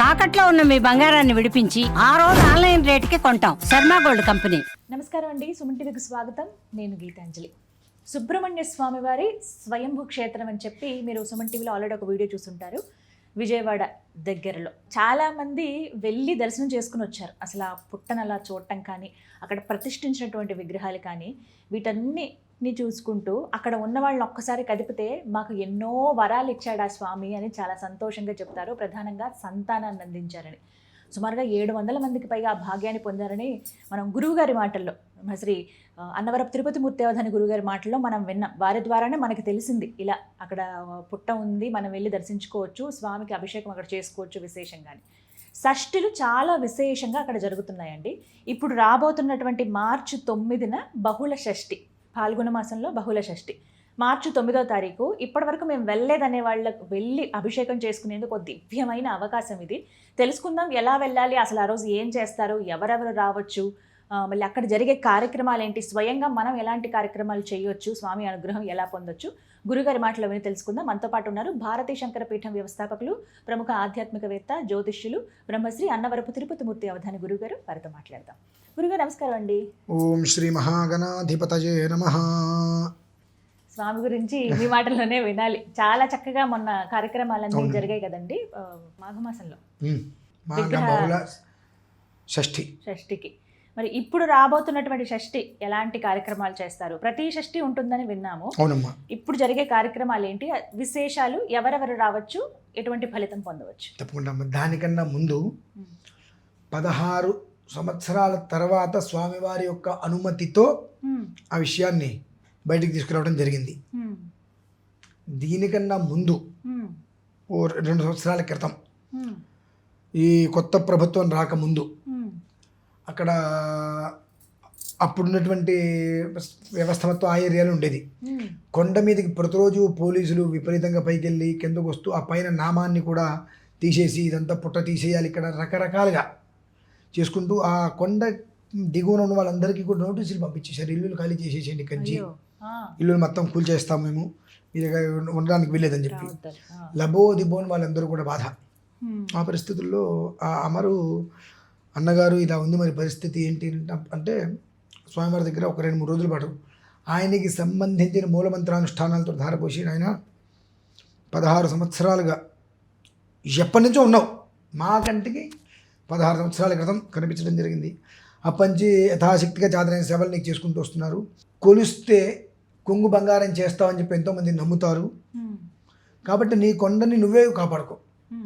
తాకట్లో ఉన్న మీ బంగారాన్ని విడిపించి ఆ రోజు ఆన్లైన్ రేటుకి కొంటాం. Sharma gold company. నమస్కారం అండి, సుమన్ టీవీకి స్వాగతం. నేను గీతాంజలి. సుబ్రహ్మణ్య స్వామి వారి స్వయంభూ క్షేత్రం అని చెప్పి మీరు సుమన్ టీవీలో ఆల్రెడీ ఒక వీడియో చూసుంటారు. విజయవాడ దగ్గరలో చాలామంది వెళ్ళి దర్శనం చేసుకుని వచ్చారు. అసలు ఆ పుట్టను అలా చూడటం కానీ, అక్కడ ప్రతిష్ఠించినటువంటి విగ్రహాలు కానీ, వీటన్నిటిని చూసుకుంటూ అక్కడ ఉన్న వాళ్ళని ఒక్కసారి కదిపితే మాకు ఎన్నో వరాలు ఇచ్చాడు ఆ స్వామి అని చాలా సంతోషంగా చెప్తారు. ప్రధానంగా సంతానాన్ని అందించారని. సుమారుగా 700 మందికి పైగా ఆ భాగ్యాన్ని పొందారని మనం గురువుగారి మాటల్లో, శ్రీ అన్నవరపు తిరుపతి మూర్తి అవధాని గురువుగారి మాటల్లో మనం విన్నాం. వారి ద్వారానే మనకి తెలిసింది ఇలా అక్కడ పుట్ట ఉంది, మనం వెళ్ళి దర్శించుకోవచ్చు, స్వామికి అభిషేకం అక్కడ చేసుకోవచ్చు విశేషంగాని. షష్ఠులు చాలా విశేషంగా అక్కడ జరుగుతున్నాయండి. ఇప్పుడు రాబోతున్నటువంటి మార్చి 9న బహుళ షష్ఠి, పాల్గొన మాసంలో బహుళ షష్ఠి. మార్చి 9వ తారీఖు. ఇప్పటి వరకు మేము వెళ్ళలేదనే వాళ్ళకు వెళ్ళి అభిషేకం చేసుకునేందుకు ఒక దివ్యమైన అవకాశం ఇది. తెలుసుకుందాం ఎలా వెళ్ళాలి, అసలు ఆ రోజు ఏం చేస్తారు, ఎవరెవరు రావచ్చు, మళ్ళీ అక్కడ జరిగే కార్యక్రమాలు ఏంటి, స్వయంగా మనం ఎలాంటి కార్యక్రమాలు చేయొచ్చు, స్వామి అనుగ్రహం ఎలా పొందొచ్చు, గురుగారి మాటలు విని తెలుసుకుందాం. మనతో పాటు ఉన్నారు భారతీ శంకర పీఠం వ్యవస్థాపకులు, ప్రముఖ ఆధ్యాత్మికవేత్త, జ్యోతిష్యులు, బ్రహ్మశ్రీ అన్నవరపు తిరుపతి మూర్తి అవధాని గురుగారు. వారితో మాట్లాడదాం. గురుగారు నమస్కారం అండి. ఓం శ్రీ మహాగణాధిపతయే నమః. స్వామి గురించి మీ మాటల్లోనే వినాలి. చాలా చక్కగా మొన్న కార్యక్రమాలన్నీ జరిగాయి కదండి మాఘమాసంలో బహుళ షష్ఠికి. మరి ఇప్పుడు రాబోతున్నటువంటి షష్ఠి ఎలాంటి కార్యక్రమాలు చేస్తారు? ప్రతి షష్ఠి ఉంటుందని విన్నాము. అవునమ్మా. ఇప్పుడు జరిగే కార్యక్రమాలు ఏంటి, విశేషాలు, ఎవరెవరు రావచ్చు, ఎటువంటి ఫలితం పొందవచ్చు? తప్పకుండా. దానికన్నా ముందు 16 సంవత్సరాల తర్వాత స్వామివారి యొక్క అనుమతితో ఆ విషయాన్ని బయటికి తీసుకురావడం జరిగింది. దీనికన్నా ముందు ఓ 2 సంవత్సరాల క్రితం, ఈ కొత్త ప్రభుత్వం రాకముందు, అక్కడ అప్పుడున్నటువంటి వ్యవస్థ మొత్తం ఆ ఏరియాలో ఉండేది. కొండ మీదకి ప్రతిరోజు పోలీసులు విపరీతంగా పైకి వెళ్ళి కిందకు వస్తూ ఆ పైన నామాన్ని కూడా తీసేసి ఇదంతా పుట్ట తీసేయాలి, ఇక్కడ రకరకాలుగా చేసుకుంటూ ఆ కొండ దిగువన ఉన్న వాళ్ళందరికీ కూడా నోటీసులు పంపించేశారు. ఇల్లులు ఖాళీ చేసేసేయండి, కంచి ఇల్లులు మొత్తం కూల్చేస్తాం, మేము మీరు ఉండడానికి వెళ్ళేదని చెప్పి లబో దిబోని వాళ్ళందరూ కూడా బాధ. ఆ పరిస్థితుల్లో ఆ అమరు అన్నగారు ఇలా ఉంది, మరి పరిస్థితి ఏంటి అంటే స్వామివారి దగ్గర ఒక 2-3 రోజుల పాటు ఆయనకి సంబంధించిన మూలమంత్రానుష్ఠానాలతో ధారపోసి ఆయన 16 సంవత్సరాలుగా ఎప్పటి నుంచో ఉన్నావు, మా కంటికి 16 సంవత్సరాల క్రితం కనిపించడం జరిగింది. అప్పంచి యథాశక్తిగా చాదరైన సేవలు నీకు చేసుకుంటూ వస్తున్నారు. కొలిస్తే కొంగు బంగారం చేస్తావని చెప్పి ఎంతోమంది నమ్ముతారు. కాబట్టి నీ కొండని నువ్వే కాపాడుకో,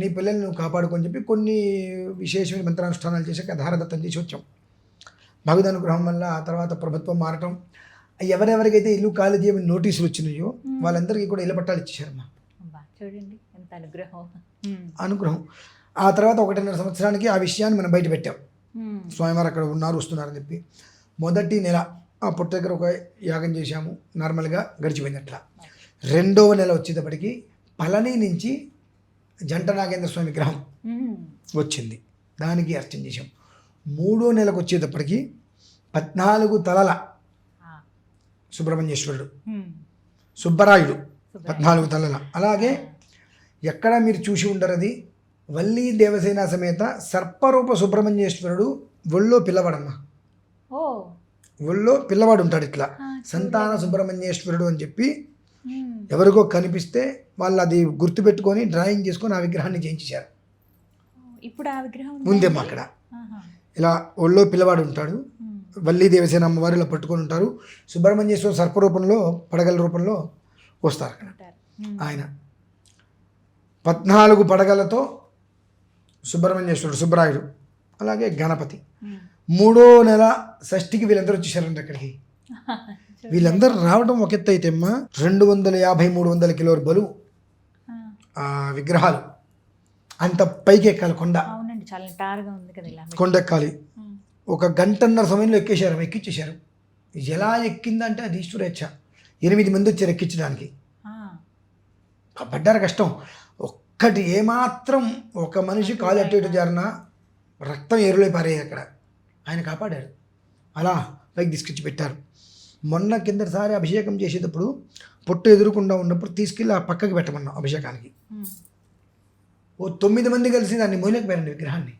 నీ పిల్లల్ని నువ్వు కాపాడుకొని చెప్పి కొన్ని విశేషమైన మంత్రానుష్ఠానాలు చేశాక ధారదత్తం చేసి వచ్చాం. భగవద్ అనుగ్రహం వల్ల ఆ తర్వాత ప్రభుత్వం మారటం, ఎవరెవరికైతే ఇల్లు ఖాళీ చేయమని నోటీసులు వచ్చినాయో వాళ్ళందరికీ కూడా ఇళ్ళ పట్టాలు ఇచ్చేశారమ్మా. చూడండి ఎంత అనుగ్రహం. ఆ తర్వాత 1.5 సంవత్సరానికి ఆ విషయాన్ని మనం బయట పెట్టాం. స్వామివారు అక్కడ ఉన్నారు, వస్తున్నారని చెప్పి మొదటి నెల ఆ పుట్ట దగ్గర ఒక యాగం చేశాము, నార్మల్గా గడిచిపోయింది. అట్లా 2వ నెల వచ్చేటప్పటికి పళని నుంచి జంట నాగేంద్ర స్వామి విగ్రహం వచ్చింది, దానికి అర్చన చేశాం. 3వ నెలకు వచ్చేటప్పటికి 14 తలల సుబ్రహ్మణ్యేశ్వరుడు, సుబ్బరాయుడు 14 తలల. అలాగే ఎక్కడ మీరు చూసి ఉండరు, అది వల్లీ దేవసేన సమేత సర్పరూప సుబ్రహ్మణ్యేశ్వరుడు. ఒళ్ళో పిల్లవాడమ్మా, ఒళ్ళో పిల్లవాడు ఉంటాడు. ఇట్లా సంతాన సుబ్రహ్మణ్యేశ్వరుడు అని చెప్పి ఎవరికో కనిపిస్తే వాళ్ళు అది గుర్తుపెట్టుకొని డ్రాయింగ్ చేసుకొని ఆ విగ్రహాన్ని చేయించారు. ఇప్పుడు ఆ విగ్రహం ఉందేమో అక్కడ. ఇలా ఒళ్ళో పిల్లవాడు ఉంటాడు, వల్లీ దేవసేన అమ్మవారు ఇలా పట్టుకొని ఉంటారు. సుబ్రహ్మణ్యేశ్వర సర్పరూపంలో పడగల రూపంలో వస్తారు అక్కడ. ఆయన 14 పడగలతో సుబ్రహ్మణ్యేశ్వరుడు, సుబ్బరాయుడు, అలాగే గణపతి. 3వ నెల షష్ఠికి వీళ్ళందరూ వచ్చేసారండి అక్కడికి. వీళ్ళందరూ రావడం ఒక ఎత్తు అయితే అమ్మా, 250-300 కిలోల బరువు ఆ విగ్రహాలు. అంత పైకి ఎక్కాలి కొండ, కొండ ఎక్కాలి. 1 గంటన్నర సమయంలో ఎక్కించేశారు. ఎలా ఎక్కిందంటే అది ఈశ్వరేచ్ఛ. 8 మంది వచ్చారు ఎక్కించడానికి. పడ్డారు కష్టం. ఒక్కటి ఏమాత్రం ఒక మనిషి కాలు అటు ఇటు జారినా రక్తం ఎరులై పారేది అక్కడ. ఆయన కాపాడాడు, అలా పైకి తీసుకొచ్చి పెట్టారు. మొన్న కిందటిసారి అభిషేకం చేసేటప్పుడు పొట్టు ఎదురుకుండా ఉన్నప్పుడు తీసుకెళ్ళి ఆ పక్కకి పెట్టమన్నాం అభిషేకానికి. ఓ 9 మంది కలిసి దాన్ని మోయలేకపోయారండి విగ్రహాన్ని.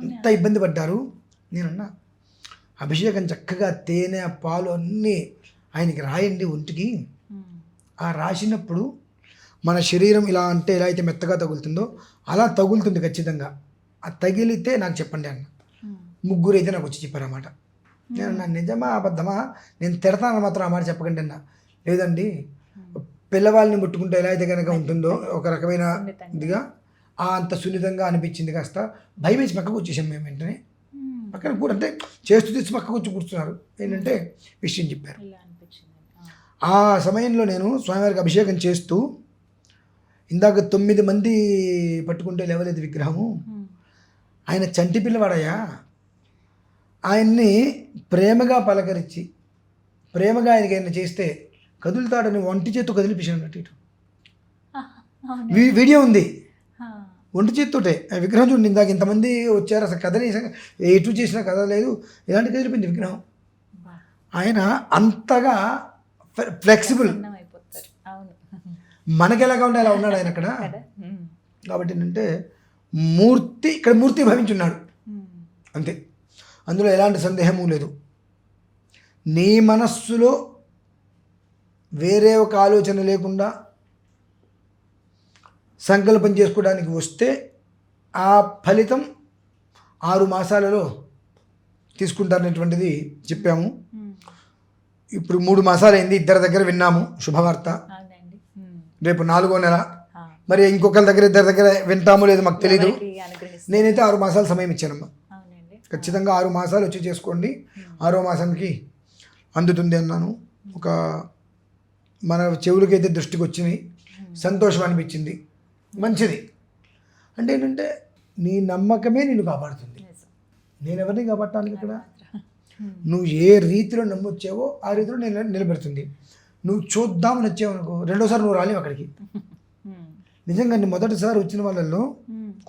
ఎంత ఇబ్బంది పడ్డారు. నేనన్నా అభిషేకం చక్కగా తేనె పాలు అన్నీ ఆయనకి రాయండి ఒంటికి. ఆ రాసినప్పుడు మన శరీరం ఇలా అంటే ఎలా అయితే మెత్తగా తగులుతుందో అలా తగులుతుంది ఖచ్చితంగా. ఆ తగిలితే నాకు చెప్పండి అన్న. ముగ్గురు అయితే నాకు వచ్చి చెప్పారన్నమాట. నేను నా నిజమా అబద్ధమా, నేను తిడతాను మాత్రం ఆ మాట చెప్పకండి అన్న. లేదండి, పిల్లవాళ్ళని ముట్టుకుంటే ఎలా అయితే కనుక ఉంటుందో ఒక రకమైన ఇదిగా అంత సున్నితంగా అనిపించింది. కాస్త భయం వేసి పక్కకు వచ్చేసాం మేము. వెంటనే పక్కన కూడా అంటే చేస్తూ తీసి పక్కకు వచ్చి కూర్చున్నారు. ఏంటంటే విషయం చెప్పారు. ఆ సమయంలో నేను స్వామివారికి అభిషేకం చేస్తూ ఇందాక 9 మంది పట్టుకుంటే లేవలేదు విగ్రహము, ఆయన చంటి పిల్లవాడయ్యా, ఆయన్ని ప్రేమగా పలకరించి ప్రేమగా ఆయనకి ఆయన చేస్తే కదులుతాడని ఒంటి చేత్తో కదిలిపించాను. అటు ఇటు వీడియో ఉంది. ఒంటి చేత్తోటే విగ్రహం చూడండి. ఇందాక ఇంతమంది వచ్చారు, అసలు కథని ఎటు చేసినా కథ లేదు, ఇలాంటి కదిలిపోయింది విగ్రహం. ఆయన అంతగా ఫ్లెక్సిబుల్. మనకి ఎలాగా ఉండే అలా ఉన్నాడు ఆయన అక్కడ. కాబట్టి ఏంటంటే మూర్తి ఇక్కడ మూర్తి భవించున్నాడు అంతే, అందులో ఎలాంటి సందేహము లేదు. నీ మనస్సులో వేరే ఒక ఆలోచన లేకుండా సంకల్పం చేసుకోవడానికి వస్తే ఆ ఫలితం 6 మాసాలలో తీసుకుంటారనేటువంటిది చెప్పాము. ఇప్పుడు 3 మాసాలు అయింది, ఇద్దరి దగ్గర విన్నాము శుభవార్త. రేపు 4వ నెల, మరి ఇంకొకరి దగ్గర ఇద్దరి దగ్గర వింటామో లేదో మాకు తెలీదు. నేనైతే 6 మాసాలు సమయం ఇచ్చానమ్మా. ఖచ్చితంగా 6 మాసాలు వచ్చి చేసుకోండి, 6వ మాసానికి అందుతుంది అన్నాను. ఒక మన చెవులకైతే దృష్టికి వచ్చినాయి, సంతోషం అనిపించింది, మంచిది. అంటే ఏంటంటే నీ నమ్మకమే నిన్ను కాపాడుతుంది. నేను ఎవరిని కాపాడటానికి ఇక్కడ, నువ్వు ఏ రీతిలో నమ్మొచ్చావో ఆ రీతిలో నేను నిలబెడుతుంది. నువ్వు చూద్దామని వచ్చావు అనుకో, రెండోసారి నువ్వు రాలేవు అక్కడికి. నిజంగా మొదటిసారి వచ్చిన వాళ్ళల్లో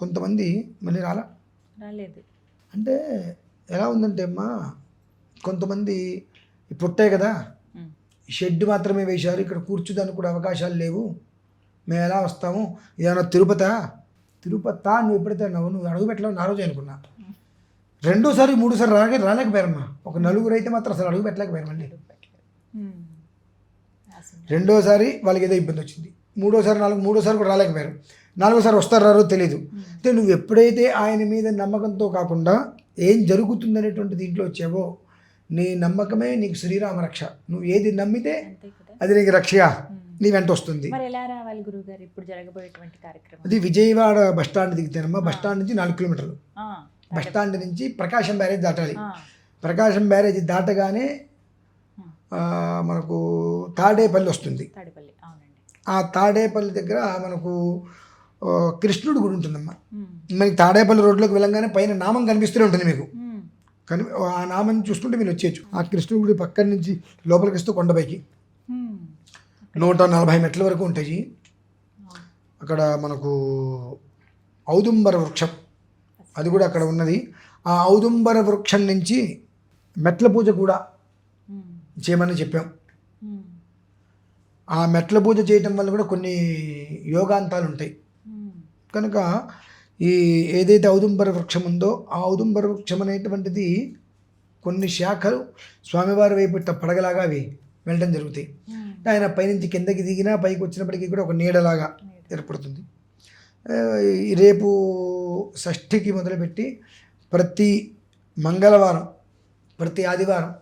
కొంతమంది మళ్ళీ రాలేదు. అంటే ఎలా ఉందంటే అమ్మా, కొంతమంది పుట్టాయి కదా, షెడ్ మాత్రమే వేశారు, ఇక్కడ కూర్చుదానికి కూడా అవకాశాలు లేవు, మేము ఎలా వస్తాము, ఏదైనా తిరుపతి నువ్వు ఎప్పుడైతే నువ్వు అడుగు పెట్టలేవు నా రోజు అనుకున్నా. 2వ సారి 3వ సారి రాలేకపోయారమ్మా. ఒక 4 అయితే మాత్రం అసలు అడుగు పెట్టలేకపోయారు. మళ్ళీ 2వ సారి వాళ్ళకి ఏదో ఇబ్బంది వచ్చింది, 3వ సారి కూడా రాలేకపోయారు, 4వ సారి వస్తారు రారో తెలియదు. అంటే నువ్వు ఎప్పుడైతే ఆయన మీద నమ్మకంతో కాకుండా ఏం జరుగుతుందనేటువంటి దీంట్లో వచ్చావో, నీ నమ్మకమే నీకు శ్రీరామ రక్ష. నువ్వు ఏది నమ్మితే అది నీకు రక్షగా నీ వెంట వస్తుంది. అది విజయవాడ బస్టాండ్ దిగితేనమ్మా. బస్టాండ్ నుంచి 4 కిలోమీటర్లు. బస్టాండ్ నుంచి ప్రకాశం బ్యారేజ్ దాటాలి. ప్రకాశం బ్యారేజ్ దాటగానే మనకు తాడేపల్లి వస్తుంది. ఆ తాడేపల్లి దగ్గర మనకు కృష్ణుడి గుడి ఉంటుందమ్మా. మనకి తాడేపల్లి రోడ్లోకి వెళ్ళంగానే పైన నామం కనిపిస్తూనే ఉంటుంది మీకు. కానీ ఆ నామం చూసుకుంటే మీరు వచ్చేయచ్చు. ఆ కృష్ణుడి గుడి పక్కన నుంచి లోపలికి వస్తూ కొండపైకి 140 మెట్ల వరకు ఉంటాయి. అక్కడ మనకు ఔదుంబర వృక్షం అది కూడా అక్కడ ఉన్నది. ఆ ఔదుంబర వృక్షం నుంచి మెట్ల పూజ కూడా చేయమని చెప్పాం. ఆ మెట్ల పూజ చేయటం వల్ల కూడా కొన్ని యోగాంతాలు ఉంటాయి. కనుక ఈ ఏదైతే ఔదుంబర వృక్షం ఉందో ఆ ఔదుంబర వృక్షం అనేటువంటిది కొన్ని శాఖలు స్వామివారి వైపు పడగలాగా అవి వెళ్ళడం జరుగుతాయి. ఆయన పైనుంచి కిందకి దిగినా పైకి వచ్చినప్పటికీ కూడా ఒక నీడలాగా ఏర్పడుతుంది. రేపు షష్ఠికి మొదలుపెట్టి ప్రతి మంగళవారం ప్రతి ఆదివారం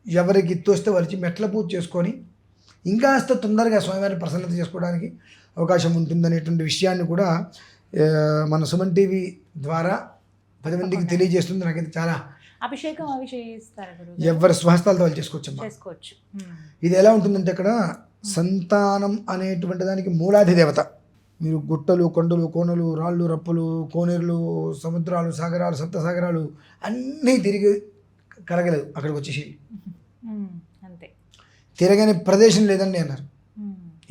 ఎవరికి తోస్తే వాళ్ళకి మెట్ల పూజ చేసుకొని ఇంకాస్త తొందరగా స్వామివారిని ప్రసన్నత చేసుకోవడానికి అవకాశం ఉంటుందనేటువంటి విషయాన్ని కూడా మన సుమన్ టీవీ ద్వారా 10 మందికి తెలియజేస్తుంది. నాకైతే చాలా అభిషేకం ఎవరి స్వహస్తాలతో వాళ్ళు చేసుకోవచ్చు. ఇది ఎలా ఉంటుందంటే అక్కడ సంతానం అనేటువంటి దానికి మూలాది దేవత. మీరు గుట్టలు, కొండలు, కోనలు, రాళ్ళు, రప్పులు, కోనేరులు, సముద్రాలు, సాగరాలు, సప్తసాగరాలు అన్నీ తిరిగి కరగలేదు అక్కడికి వచ్చేసి. అంతే, తిరగని ప్రదేశం లేదండి అన్నారు.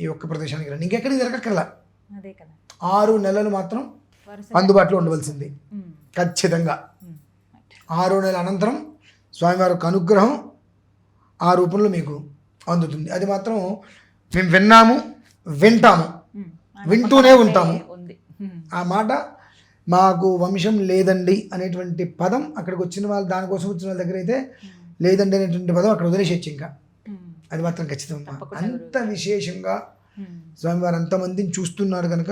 ఈ ఒక్క ప్రదేశానికి రండి, ఇంకెక్కడికి తిరగక్కర్లా. 6 నెలలు మాత్రం అందుబాటులో ఉండవలసింది ఖచ్చితంగా. 6వ నెల అనంతరం స్వామివారి యొక్క అనుగ్రహం ఆ రూపంలో మీకు అందుతుంది. అది మాత్రం మేము విన్నాము, వింటాము, వింటూనే ఉంటాము. ఆ మాట మాకు వంశం లేదండి అనేటువంటి పదం అక్కడికి వచ్చిన వాళ్ళు, దానికోసం వచ్చిన వాళ్ళ దగ్గర అయితే లేదండి అనేటువంటి పదం అక్కడ వదిలేసేయచ్చు. ఇంకా అది మాత్రం ఖచ్చితంగా అంత విశేషంగా స్వామివారు అంతమందిని చూస్తున్నారు కనుక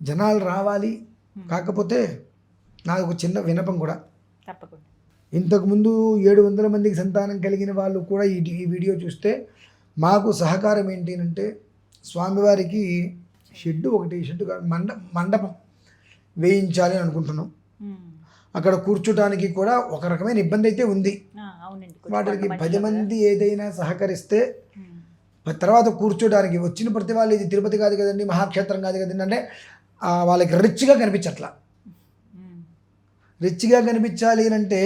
జనాలు రావాలి. కాకపోతే నాకు ఒక చిన్న విన్నపం కూడా, తప్పకుండా ఇంతకుముందు 700 మందికి సంతానం కలిగిన వాళ్ళు కూడా ఈ వీడియో చూస్తే మాకు సహకారం ఏంటి అంటే, స్వామివారికి షెడ్డు మండపం వేయించాలి అని అనుకుంటున్నాం. అక్కడ కూర్చోటానికి కూడా ఒక రకమైన ఇబ్బంది అయితే ఉంది. వాటికి 10 మంది ఏదైనా సహకరిస్తే తర్వాత కూర్చోడానికి వచ్చిన ప్రతి వాళ్ళు ఇది తిరుపతి కాదు కదండి, మహాక్షేత్రం కాదు కదండి అంటే వాళ్ళకి రిచ్గా కనిపించట్లా. రిచ్గా కనిపించాలి అంటే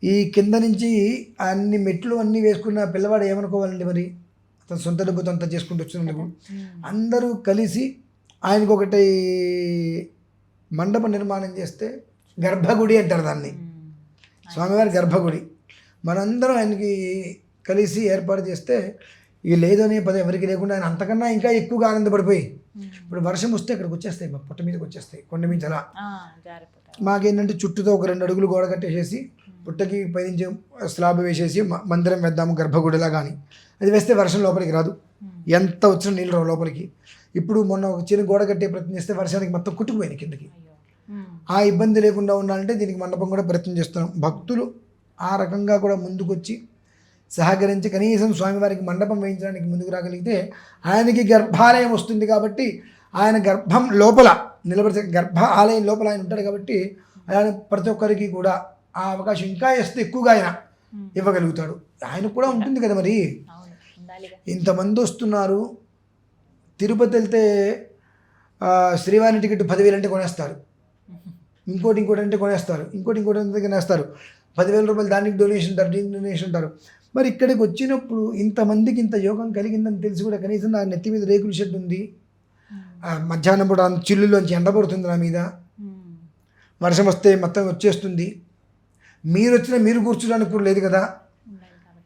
ఈ కింద నుంచి అన్ని మెట్లు అన్నీ వేసుకున్న పిల్లవాడు ఏమనుకోవాలండి మరి, అతను సొంత డబ్బుతో అంతా చేసుకుంటూ వచ్చినందుకు. అందరూ కలిసి ఆయనకు ఒకటి మండప నిర్మాణం చేస్తే, గర్భగుడి అంటారు దాన్ని, స్వామివారి గర్భగుడి, మనందరం ఆయనకి కలిసి ఏర్పాటు చేస్తే ఇక లేదనే పదం ఎవరికి లేకుండా ఆయన అంతకన్నా ఇంకా ఎక్కువగా ఆనందపడిపోయి, ఇప్పుడు వర్షం వస్తే ఇక్కడికి వచ్చేస్తాయి, మా పుట్ట మీదకి వచ్చేస్తాయి, కొండ మీద అలా. మాకేంటంటే చుట్టూతో ఒక 2 అడుగులు గోడ కట్టేసేసి పుట్టకి పైనుంచి స్లాబ్ వేసేసి మందిరం వేద్దాము గర్భగుడిలా. కానీ అది వేస్తే వర్షం లోపలికి రాదు, ఎంత వచ్చిన నీళ్ళు రావు లోపలికి. ఇప్పుడు మొన్న ఒక చిన్న గోడ కట్టే ప్రయత్నం చేస్తే వర్షానికి మొత్తం కుట్టుకుపోయింది కిందకి. ఆ ఇబ్బంది లేకుండా ఉండాలంటే దీనికి మండపం కూడా ప్రయత్నం చేస్తున్నాం. భక్తులు ఆ రకంగా కూడా ముందుకొచ్చి సహకరించి కనీసం స్వామివారికి మండపం వేయించడానికి ముందుకు రాగలిగితే ఆయనకి గర్భాలయం వస్తుంది. కాబట్టి ఆయన గర్భం లోపల నిలబడితే, గర్భ ఆలయం లోపల ఆయన ఉంటాడు కాబట్టి ఆయన ప్రతి ఒక్కరికి కూడా ఆ అవకాశం ఇంకా ఇస్తే ఎక్కువగా ఆయన ఇవ్వగలుగుతాడు. ఆయనకు కూడా ఉంటుంది కదా మరి. ఇంతమంది వస్తున్నారు, తిరుపతి వెళ్తే శ్రీవారి టికెట్ 10,000 అంటే కొనేస్తారు, ఇంకోటి అంటే కొనేస్తారు, ఇంకోటి అంటే కొనేస్తారు, 10,000 రూపాయలు దానికి డొనేషన్ ఉంటారు, దీనికి డొనేషన్ ఉంటారు. మరి ఇక్కడికి వచ్చినప్పుడు ఇంతమందికి ఇంత యోగం కలిగిందని తెలిసి కూడా కనీసం నా నెత్తి మీద రేకుల షెడ్ ఉంది, మధ్యాహ్నం పూట చిల్లులోంచి ఎండబడుతుంది నా మీద, వర్షం వస్తే మొత్తం వచ్చేస్తుంది, మీరు వచ్చినా మీరు కూర్చోడానికి కూడా లేదు కదా,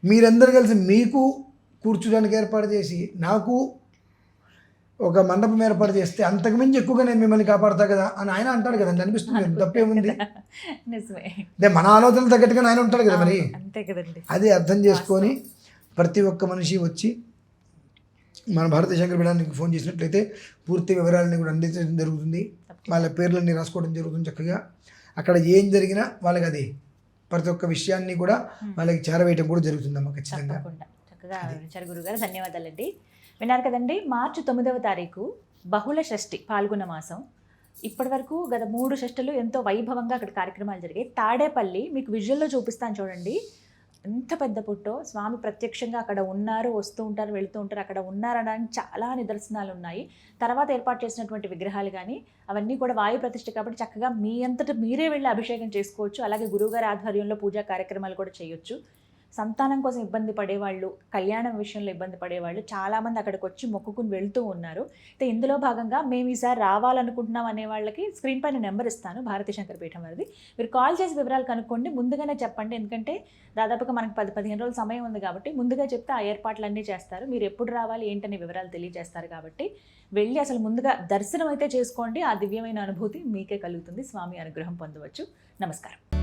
మీరందరూ కలిసి మీకు కూర్చోడానికి ఏర్పాటు చేసి నాకు ఒక మండపం ఏర్పాటు చేస్తే అంతకుమించి ఎక్కువగా నేను మిమ్మల్ని కాపాడతా కదా అని ఆయన అంటాడు కదండి. అనిపిస్తుంది, తప్పేముంది, అంటే మన ఆలోచన తగ్గట్టుగా ఆయన ఉంటాడు కదా మరి. అది అర్థం చేసుకొని ప్రతి ఒక్క మనిషి వచ్చి మన భారతీయ శంకర పీఠానికి ఫోన్ చేసినట్లయితే పూర్తి వివరాలని కూడా అందించడం జరుగుతుంది. వాళ్ళ పేర్లన్నీ రాసుకోవడం జరుగుతుంది చక్కగా. అక్కడ ఏం జరిగినా వాళ్ళకి అది ప్రతి ఒక్క విషయాన్ని కూడా వాళ్ళకి చేరవేయటం కూడా జరుగుతుందమ్మా ఖచ్చితంగా. చక్కగా వివరించారు గురుగారు, ధన్యవాదాలండి. విన్నారు కదండి, మార్చి 9వ తారీఖు బహుళ షష్ఠి పాల్గొన్న మాసం. ఇప్పటి వరకు గత 3 షష్ఠులు ఎంతో వైభవంగా అక్కడ కార్యక్రమాలు జరిగాయి. తాడేపల్లి మీకు విజువల్లో చూపిస్తాను చూడండి, ఎంత పెద్ద పుట్టో, స్వామి ప్రత్యక్షంగా అక్కడ ఉన్నారు, వస్తూ ఉంటారు, వెళుతూ ఉంటారు, అక్కడ ఉన్నారనడానికి చాలా నిదర్శనాలు ఉన్నాయి. తర్వాత ఏర్పాటు చేసినటువంటి విగ్రహాలు కానీ అవన్నీ కూడా వాయు ప్రతిష్ఠ కాబట్టి చక్కగా మీ అంతటా మీరే వెళ్ళి అభిషేకం చేసుకోవచ్చు. అలాగే గురువుగారి ఆధ్వర్యంలో పూజా కార్యక్రమాలు కూడా చేయొచ్చు. సంతానం కోసం ఇబ్బంది పడేవాళ్ళు, కళ్యాణం విషయంలో ఇబ్బంది పడేవాళ్ళు చాలామంది అక్కడికి వచ్చి మొక్కుకుని వెళ్తూ ఉన్నారు. అయితే ఇందులో భాగంగా మేము ఈసారి రావాలనుకుంటున్నాం అనే వాళ్ళకి స్క్రీన్ పైన నెంబర్ ఇస్తాను, భారతీయ శంకర పీఠం వారిది. మీరు కాల్ చేసి వివరాలు కనుక్కోండి, ముందుగానే చెప్పండి. ఎందుకంటే దాదాపుగా మనకు 10-15 రోజుల సమయం ఉంది కాబట్టి ముందుగా చెప్తే ఆ ఏర్పాట్లన్నీ చేస్తారు. మీరు ఎప్పుడు రావాలి ఏంటనే వివరాలు తెలియజేస్తారు కాబట్టి వెళ్ళి అసలు ముందుగా దర్శనం అయితే చేసుకోండి. ఆ దివ్యమైన అనుభూతి మీకే కలుగుతుంది, స్వామి అనుగ్రహం పొందవచ్చు. నమస్కారం.